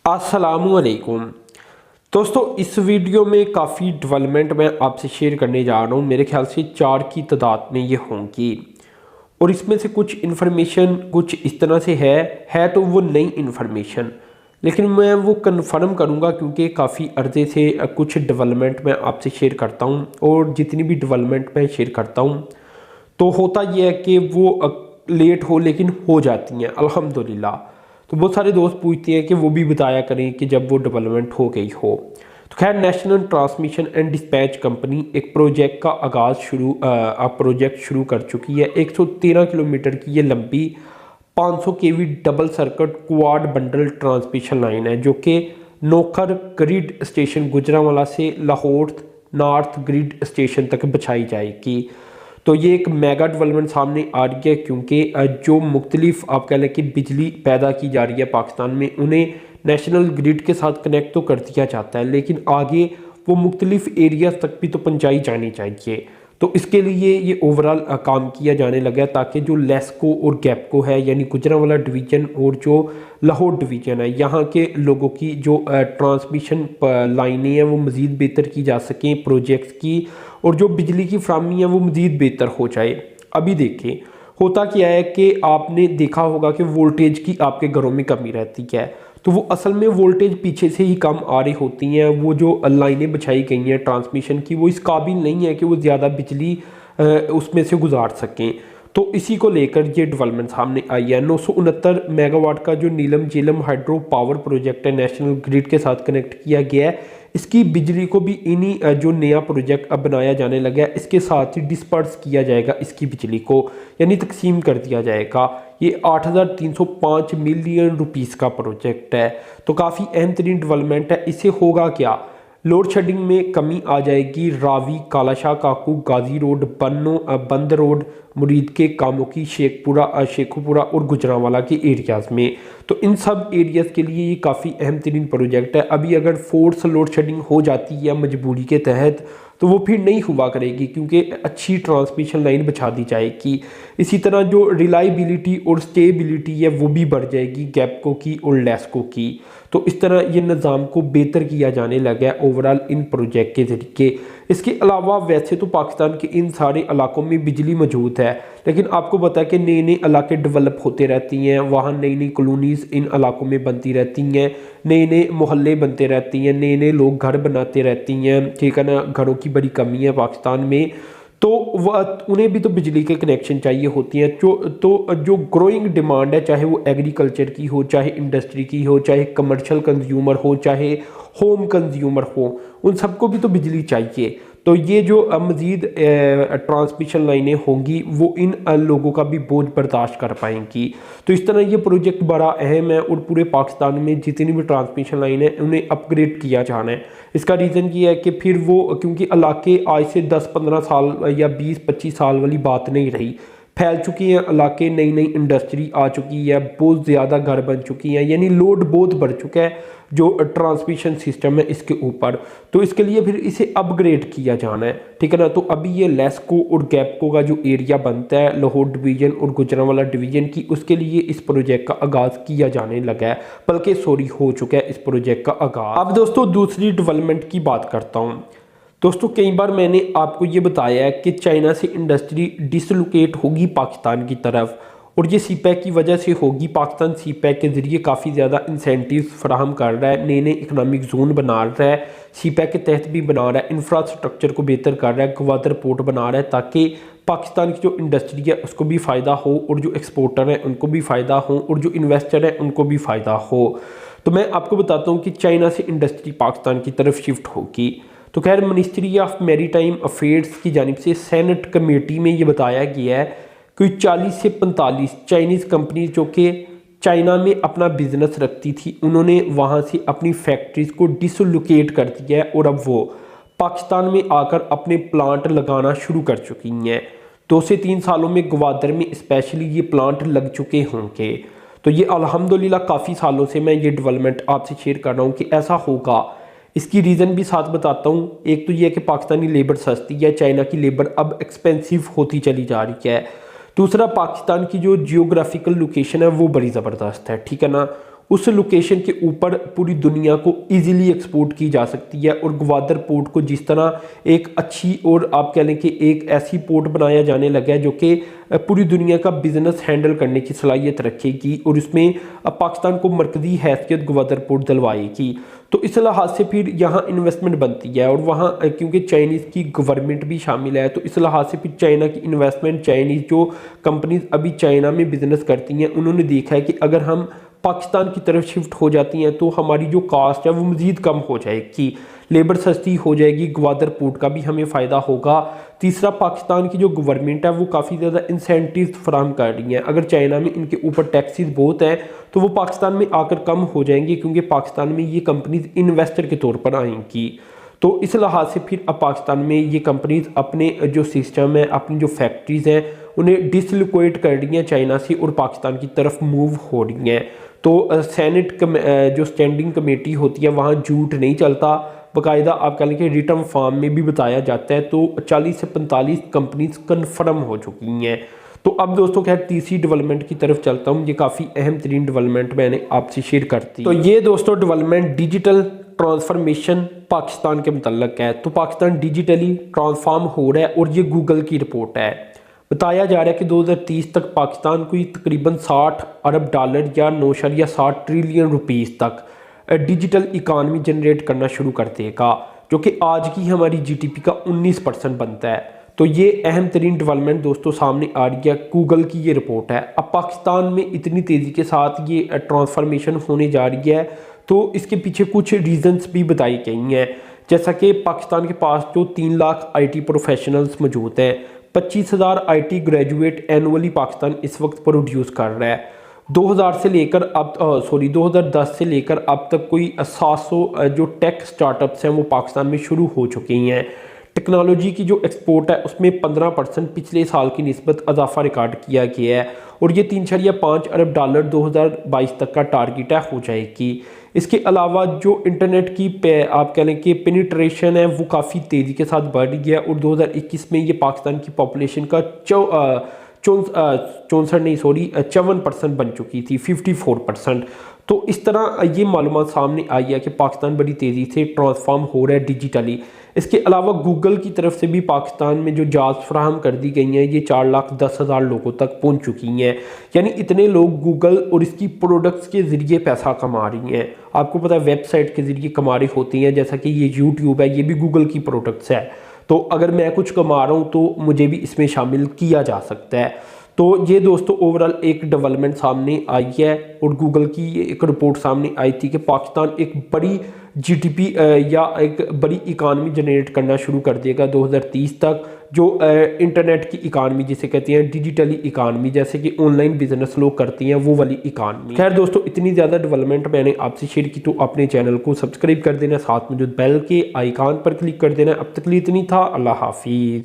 अस्सलामुअलैकुम दोस्तों, इस वीडियो में काफ़ी डेवलपमेंट मैं आपसे शेयर करने जा रहा हूँ। मेरे ख्याल से 4 की तादाद में ये होंगी और इसमें से कुछ इन्फॉर्मेशन कुछ इस तरह से है तो वो नई इन्फॉर्मेशन, लेकिन मैं वो कंफर्म करूँगा क्योंकि काफ़ी अर्जे से कुछ डेवलपमेंट मैं आपसे शेयर करता हूँ और जितनी भी डेवलपमेंट मैं शेयर करता हूँ तो होता ये है कि वो लेट हो लेकिन हो जाती हैं अल्हम्दुलिल्लाह। तो बहुत सारे दोस्त पूछते हैं कि वो भी बताया करें कि जब वो डेवलपमेंट हो गई हो। तो खैर, national transmission and dispatch company एक प्रोजेक्ट का प्रोजेक्ट शुरू कर चुकी है। 113 किलोमीटर की ये लंबी 500 KV double circuit quad bundle transmission line है जो कि नौखर ग्रिड स्टेशन गुजरांवाला से लाहौर नॉर्थ ग्रिड स्टेशन तक बिछाई जाएगी। तो ये एक मेगा डेवलपमेंट सामने आ रही है क्योंकि जो मुख्तलिफ आप कह लें कि बिजली पैदा की जा रही है पाकिस्तान में, उन्हें नेशनल ग्रिड के साथ कनेक्ट तो कर दिया जाता है लेकिन आगे वो मुख्तलिफ एरियाज तक भी तो पहुँचाई जानी चाहिए। तो इसके लिए ये ओवरऑल काम किया जाने लगा है ताकि जो लेस्को और गैपको है यानी गुजरांवाला डिवीज़न और जो लाहौर डिवीज़न है, यहाँ के लोगों की जो ट्रांसमिशन लाइनें हैं वो मज़ीद बेहतर की जा सकें प्रोजेक्ट्स की, और जो बिजली की फ्राहमी है वो मज़ीद बेहतर हो जाए। अभी देखें होता क्या है कि आपने देखा होगा कि वोल्टेज की आपके घरों में कमी रहती है, तो वो असल में वोल्टेज पीछे से ही कम आ रही होती हैं। वो जो लाइनें बिछाई गई हैं ट्रांसमिशन की वो इस काबिल नहीं है कि वो ज़्यादा बिजली उसमें से गुजार सकें। तो इसी को लेकर ये डेवलपमेंट सामने आई है। 969 मेगावाट का जो नीलम झीलम हाइड्रो पावर प्रोजेक्ट है नेशनल ग्रिड के साथ कनेक्ट किया गया है। इसकी बिजली को भी इन्हीं जो नया प्रोजेक्ट अब बनाया जाने लगा है इसके साथ ही डिस्पर्स किया जाएगा, इसकी बिजली को यानी तकसीम कर दिया जाएगा। ये 8,305 मिलियन रुपीस का प्रोजेक्ट है, तो काफ़ी अहम तरीन डेवलपमेंट है। इससे होगा क्या, लोड शेडिंग में कमी आ जाएगी। रावी, कालाशाह काकू, गाजी रोड, बंद रोड, मुरीद के कामों शेखुपुरा और गुजरांवाला के एरियाज़ में, तो इन सब एरियाज़ के लिए ये काफ़ी अहम तरीन प्रोजेक्ट है। अभी अगर फोर्स लोड शेडिंग हो जाती है मजबूरी के तहत तो वो फिर नहीं हुआ करेगी क्योंकि अच्छी ट्रांसमिशन लाइन बिछा दी जाएगी। इसी तरह जो रिलायबिलिटी और स्टेबिलिटी है वो भी बढ़ जाएगी गैपको की और लेस्को की। तो इस तरह ये निज़ाम को बेहतर किया जाने लगा है ओवरऑल इन प्रोजेक्ट के ज़रिए। इसके अलावा वैसे तो पाकिस्तान के इन सारे इलाकों में बिजली मौजूद है, लेकिन आपको पता है कि नए नए इलाके डेवलप होते रहती हैं, वहाँ नई नई कॉलोनीज़ इन इलाकों में बनती रहती हैं, नए नए मोहल्ले बनते रहती हैं, नए नए लोग घर बनाते रहती हैं, ठीक है ना। घरों की बड़ी कमी है पाकिस्तान में, तो वह उन्हें भी तो बिजली के कनेक्शन चाहिए होती हैं। जो ग्रोइंग डिमांड है, चाहे वो एग्रीकल्चर की हो, चाहे इंडस्ट्री की हो, चाहे कमर्शियल कंज्यूमर हो, चाहे होम कंज्यूमर हो, उन सबको भी तो बिजली चाहिए। तो ये जो मज़ीद ट्रांसमिशन लाइनें होंगी वो इन लोगों का भी बोझ बर्दाश्त कर पाएंगी। तो इस तरह ये प्रोजेक्ट बड़ा अहम है और पूरे पाकिस्तान में जितनी भी ट्रांसमिशन लाइन है उन्हें अपग्रेड किया जाना है। इसका रीज़न ये है कि फिर वो क्योंकि इलाके आज से 10-15 साल या 20-25 साल वाली बात नहीं रही, फैल चुकी हैं इलाके, नई नई इंडस्ट्री आ चुकी है, बहुत ज़्यादा घर बन चुकी हैं, यानी लोड बहुत बढ़ चुका है जो ट्रांसमिशन सिस्टम है इसके ऊपर। तो इसके लिए फिर इसे अपग्रेड किया जाना है, ठीक है ना। तो अभी ये लेस्को और गैपको का जो एरिया बनता है लाहौर डिवीज़न और गुजरांवाला डिवीज़न की, उसके लिए इस प्रोजेक्ट का आगाज़ किया जाने लगा है, बल्कि हो चुका है इस प्रोजेक्ट का आगाज़। अब दोस्तों दूसरी डेवलपमेंट की बात करता हूँ। दोस्तों कई बार मैंने आपको ये बताया है कि चाइना से इंडस्ट्री डिसलोकेट होगी पाकिस्तान की तरफ, और ये सीपैक की वजह से होगी। पाकिस्तान सीपैक के ज़रिए काफ़ी ज़्यादा इंसेंटिव्स फराहम कर रहा है, नए नए इकनॉमिक जोन बना रहा है, सीपैक के तहत भी बना रहा है, इंफ्रास्ट्रक्चर को बेहतर कर रहा है, गवादर पोर्ट बना रहा है ताकि पाकिस्तान की जो इंडस्ट्री है उसको भी फ़ायदा हो और जो एक्सपोर्टर हैं उनको भी फ़ायदा हो और जो इन्वेस्टर हैं उनको भी फ़ायदा हो। तो मैं आपको बताता हूँ कि चाइना से इंडस्ट्री पाकिस्तान की तरफ शिफ्ट होगी। तो खैर, मिनिस्ट्री ऑफ मैरीटाइम अफेयर्स की जानिब से सेनेट कमेटी में ये बताया गया है कि 40 से 45 चाइनीज़ कंपनी जो कि चाइना में अपना बिजनेस रखती थी, उन्होंने वहाँ से अपनी फैक्ट्रीज को डिसलोकेट कर दिया है और अब वो पाकिस्तान में आकर अपने प्लांट लगाना शुरू कर चुकी हैं। 2 से 3 सालों में ग्वादर में स्पेशली ये प्लांट लग चुके होंगे। तो ये अल्हम्दुलिल्लाह काफ़ी सालों से मैं ये डेवलपमेंट आपसे शेयर कर रहा हूँ कि ऐसा होगा। इसकी रीज़न भी साथ बताता हूँ। एक तो ये है कि पाकिस्तानी लेबर सस्ती है, चाइना की लेबर अब एक्सपेंसिव होती चली जा रही है। दूसरा, पाकिस्तान की जो जियोग्राफिकल लोकेशन है वो बड़ी ज़बरदस्त है, ठीक है ना। उस लोकेशन के ऊपर पूरी दुनिया को इजीली एक्सपोर्ट की जा सकती है। और ग्वादर पोर्ट को जिस तरह एक अच्छी और आप कह लें कि एक ऐसी पोर्ट बनाया जाने लगा है जो कि पूरी दुनिया का बिजनेस हैंडल करने की सलाहियत रखेगी और उसमें पाकिस्तान को मरकजी हैसियत ग्वादर पोर्ट दिलवाएगी। तो इस लिहाज से फिर यहाँ इन्वेस्टमेंट बनती है और वहाँ क्योंकि चाइनीज़ की गवर्नमेंट भी शामिल है, तो इस लिहाज से फिर चाइना की इन्वेस्टमेंट, चाइनीज़ जो कंपनीज अभी चाइना में बिजनेस करती हैं उन्होंने देखा है कि अगर हम पाकिस्तान की तरफ शिफ्ट हो जाती हैं तो हमारी जो कास्ट है वो मज़ीद कम हो जाएगी, लेबर सस्ती हो जाएगी, ग्वादर पोर्ट का भी हमें फ़ायदा होगा। तीसरा, पाकिस्तान की जो गवर्नमेंट है वो काफ़ी ज़्यादा इंसेंटिव फराहम कर रही है। अगर चाइना में इनके ऊपर टैक्सेस बहुत हैं तो वो पाकिस्तान में आकर कम हो जाएंगे क्योंकि पाकिस्तान में ये कंपनीज इन्वेस्टर के तौर पर आएंगी। तो इस लिहाज से फिर अब पाकिस्तान में ये कंपनीज अपने जो सिस्टम है, अपनी जो फैक्ट्रीज़ हैं उन्हें डिसलोकेट कर रही हैं चाइना से और पाकिस्तान की तरफ मूव हो रही हैं। तो सेनेट जो स्टैंडिंग कमेटी होती है वहाँ झूठ नहीं चलता, बाकायदा आप कह लें कि रिटर्न फॉर्म में भी बताया जाता है। तो 40 से 45 कंपनीज कन्फर्म हो चुकी हैं। तो अब दोस्तों खैर तीसरी डेवलपमेंट की तरफ चलता हूँ, ये काफ़ी अहम तरीन डेवलपमेंट मैंने आपसे शेयर करती। तो ये दोस्तों डेवलपमेंट डिजिटल ट्रांसफॉर्मेशन पाकिस्तान के मुतल्लक है। तो पाकिस्तान डिजिटली ट्रांसफॉर्म हो रहा है और ये गूगल की रिपोर्ट है। बताया जा रहा है कि 2030 तक पाकिस्तान को तकरीबन 60 अरब डॉलर या 9.60 ट्रिलियन रुपीज़ तक डिजिटल इकानमी जनरेट करना शुरू कर देगा, जो कि आज की हमारी जीडीपी का 19% बनता है। तो ये अहम तरीन डेवलपमेंट दोस्तों सामने आ रही है, गूगल की ये रिपोर्ट है। अब पाकिस्तान में इतनी तेज़ी के साथ ये ट्रांसफॉर्मेशन होने जा रही है तो इसके पीछे कुछ रीजंस भी बताई गई हैं, जैसा कि पाकिस्तान के पास जो 3 लाख IT प्रोफेशनल्स मौजूद हैं, 25,000 IT ग्रेजुएट एनुअली पाकिस्तान इस वक्त प्रोड्यूस कर रहा है। 2010 से लेकर अब तक कोई 700 जो टेक स्टार्टअप्स हैं वो पाकिस्तान में शुरू हो चुके हैं। टेक्नोलॉजी की जो एक्सपोर्ट है उसमें 15% पिछले साल की निस्बत इजाफा रिकॉर्ड किया गया है और ये 3.5 अरब डॉलर 2022 तक का टारगेट है हो जाएगी। इसके अलावा जो इंटरनेट की आप कह लें कि पेनिट्रेशन है वो काफ़ी तेज़ी के साथ बढ़ गया और 2021 में ये पाकिस्तान की पॉपुलेशन का 54% बन चुकी थी, 54%। तो इस तरह ये मालूमात सामने आई है कि पाकिस्तान बड़ी तेज़ी से ट्रांसफॉर्म हो रहा है डिजिटली। इसके अलावा गूगल की तरफ से भी पाकिस्तान में जो जॉब्स फराहम कर दी गई हैं ये 4,10,000 लोगों तक पहुंच चुकी हैं। यानी इतने लोग गूगल और इसकी प्रोडक्ट्स के ज़रिए पैसा कमा रही हैं। आपको पता है वेबसाइट के ज़रिए कमा रही होती हैं, जैसा कि ये यूट्यूब है, ये भी गूगल की प्रोडक्ट्स है। तो अगर मैं कुछ कमा रहा हूँ तो मुझे भी इसमें शामिल किया जा सकता है। तो ये दोस्तों ओवरऑल एक डेवलपमेंट सामने आई है और गूगल की ये एक रिपोर्ट सामने आई थी कि पाकिस्तान एक बड़ी जीडीपी या एक बड़ी इकानमी जनरेट करना शुरू कर देगा 2030 तक, जो इंटरनेट की इकानमी जिसे कहते हैं डिजिटली इकानमी, जैसे कि ऑनलाइन बिजनेस लोग करती हैं वो वाली इकानमी। खैर दोस्तों इतनी ज़्यादा डेवलपमेंट मैंने आपसे शेयर की, तो अपने चैनल को सब्सक्राइब कर देना, साथ में जो बेल के आइकॉन पर क्लिक कर देना। अब तक लिए इतनी था, अल्लाह हाफिज़।